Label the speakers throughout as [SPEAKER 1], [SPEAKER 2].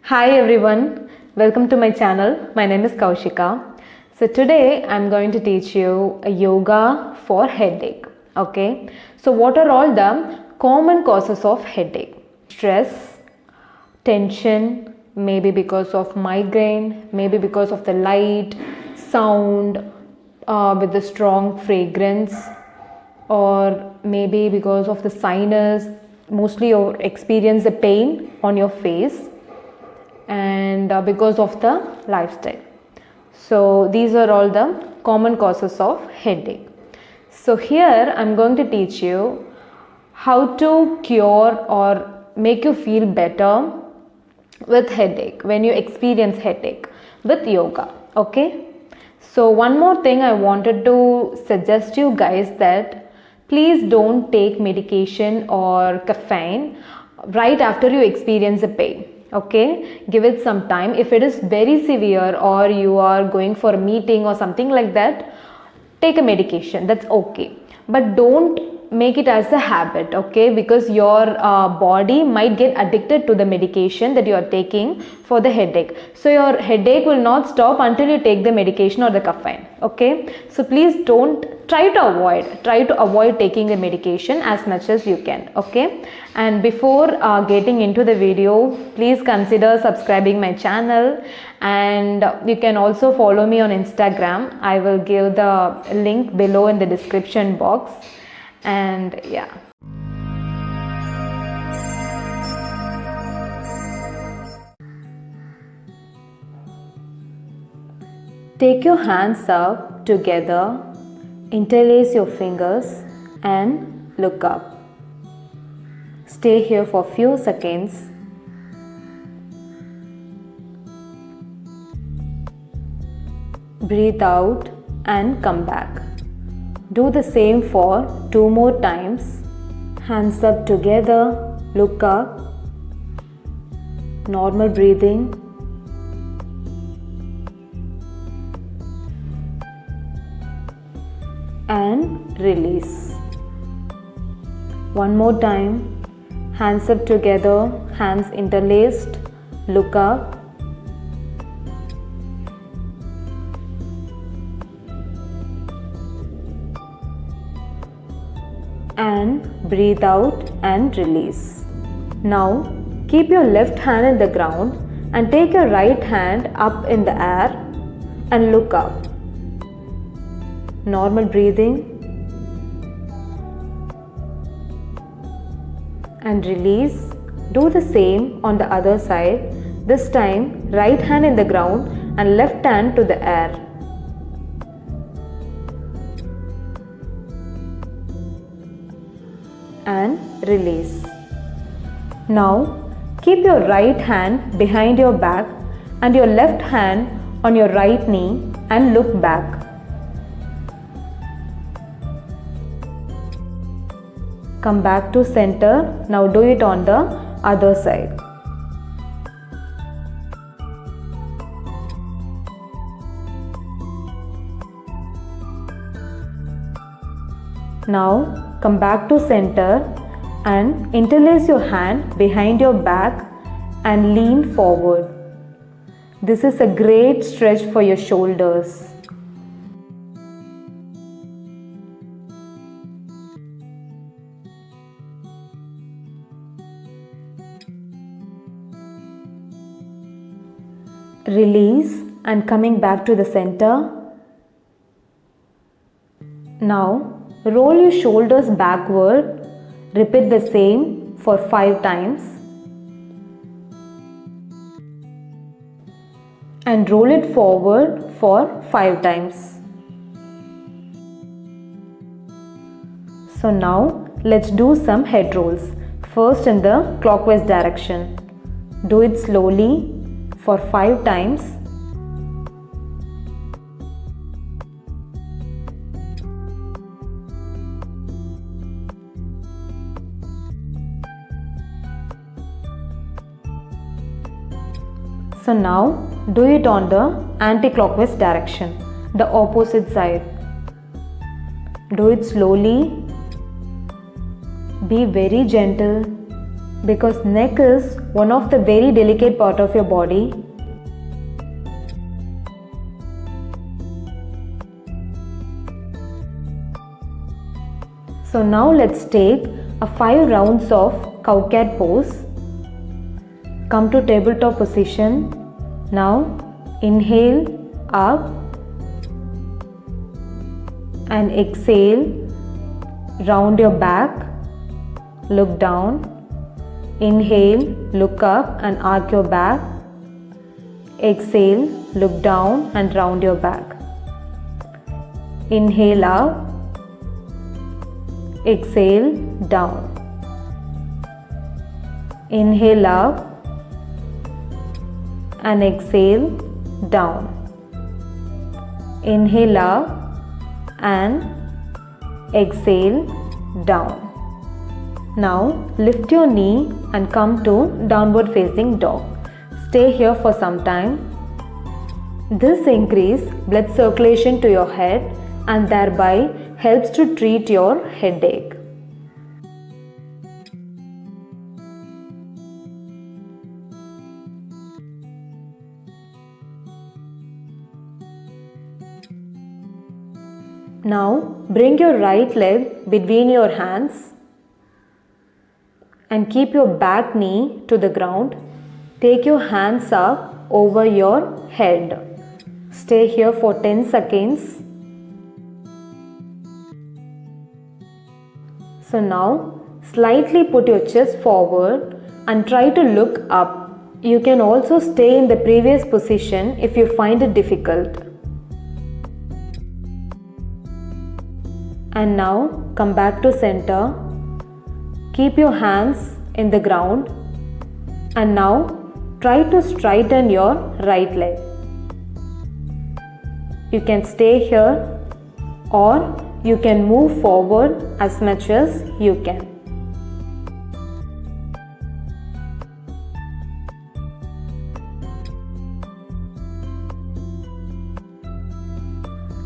[SPEAKER 1] Hi everyone, welcome to my channel. My name is Kaushika. So today I'm going to teach you a yoga for headache. Okay, so what are all the common causes of headache? Stress, tension, maybe because of migraine, maybe because of the light, sound with the strong fragrance, or maybe because of the sinus. Mostly you experience the pain on your face, and because of the lifestyle. So these are all the common causes of headache. So here I'm going to teach you how to cure or make you feel better with headache when you experience headache with yoga. Okay, so one more thing I wanted to suggest you guys, that please don't take medication or caffeine right after you experience the pain. Okay, give it some time. If it is very severe or you are going for a meeting or something like that, take a medication, that's okay, but don't make it as a habit. Okay, because your body might get addicted to the medication that you are taking for the headache. So your headache will not stop until you take the medication or the caffeine. Okay, so please don't try to avoid taking the medication as much as you can. Okay, and before getting into the video, please consider subscribing my channel, and you can also follow me on Instagram. I will give the link below in the description box. And yeah, take your hands up together, interlace your fingers and look up. Stay here for few seconds. Breathe out and come back. Do the same for 2 more times. Hands up together, look up. Normal breathing. And release. One more time. Hands up together, hands interlaced, look up. And breathe out and release. Now keep your left hand in the ground and take your right hand up in the air and look up. Normal breathing and release. Do the same on the other side. This time right hand in the ground and left hand to the air. And release. Now keep your right hand behind your back and your left hand on your right knee and look back. Come back to center. Now do it on the other side. Now come back to center and interlace your hand behind your back and lean forward. This is a great stretch for your shoulders. Release and coming back to the center. Now roll your shoulders backward. Repeat the same for 5 times. And roll it forward for 5 times. So now let's do some head rolls. First in the clockwise direction. Do it slowly for 5 times. So now do it on the anti-clockwise direction, the opposite side. Do it slowly. Be very gentle because neck is one of the very delicate part of your body. So now let's take a 5 rounds of cow cat pose. Come to tabletop position. Now inhale up and exhale. Round your back. Look down. Inhale, look up and arc your back. Exhale, look down and round your back. Inhale up. Exhale, down. Inhale up and exhale, down. Inhale up and exhale, down. Now lift your knee and come to downward facing dog. Stay here for some time. This increases blood circulation to your head and thereby helps to treat your headache. Now bring your right leg between your hands and keep your back knee to the ground. Take your hands up over your head. Stay here for 10 seconds. So now slightly put your chest forward and try to look up. You can also stay in the previous position if you find it difficult. And now come back to center. Keep your hands in the ground and now try to straighten your right leg. You can stay here or you can move forward as much as you can.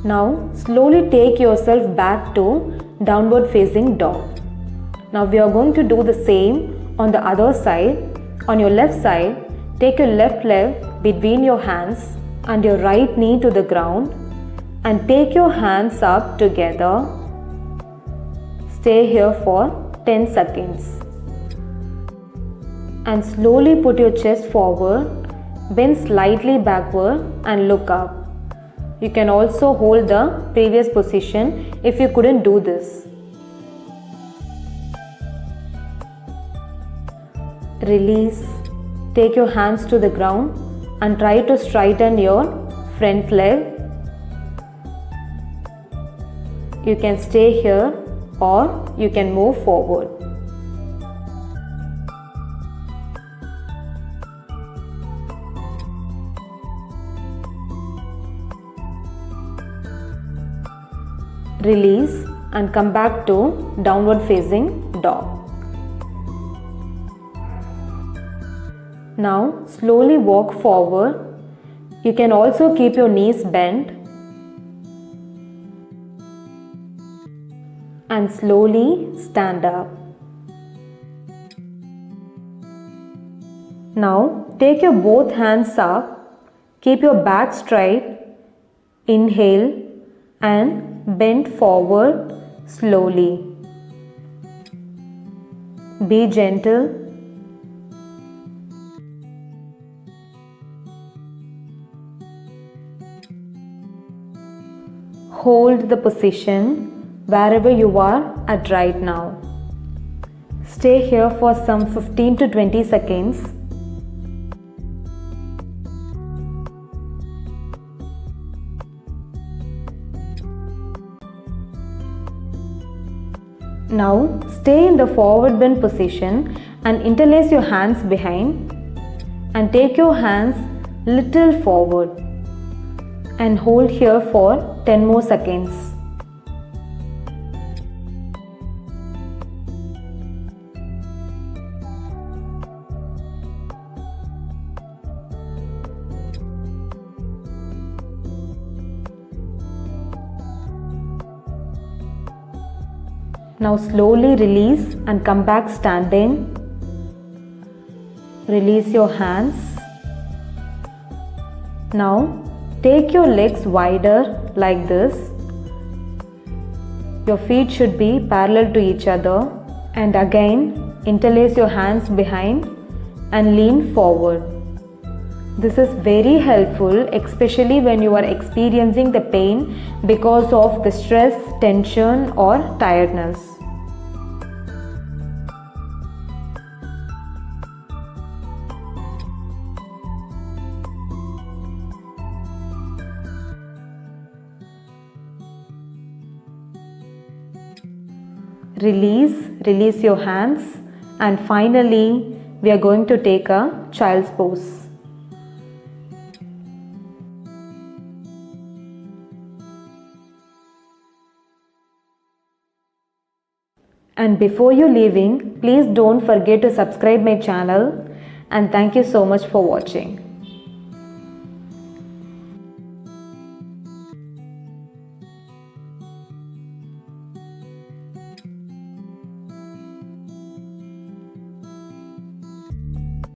[SPEAKER 1] Now slowly take yourself back to downward facing dog. Now we are going to do the same on the other side. On your left side, take your left leg between your hands and your right knee to the ground and take your hands up together. Stay here for 10 seconds. And slowly put your chest forward, bend slightly backward and look up. You can also hold the previous position if you couldn't do this. Release. Take your hands to the ground and try to straighten your front leg. You can stay here or you can move forward. Release and come back to downward facing dog. Now slowly walk forward. You can also keep your knees bent and slowly stand up. Now take your both hands up, keep your back straight, inhale and bend forward slowly. Be gentle. Hold the position wherever you are at right now. Stay here for some 15 to 20 seconds. Now stay in the forward bend position and interlace your hands behind and take your hands little forward and hold here for 10 more seconds. Now slowly release and come back standing. Release your hands. Now take your legs wider like this. Your feet should be parallel to each other, and again interlace your hands behind and lean forward. This is very helpful, especially when you are experiencing the pain because of the stress, tension or tiredness. Release your hands, and finally we are going to take a child's pose. And before you leaving, please don't forget to subscribe my channel, and thank you so much for watching.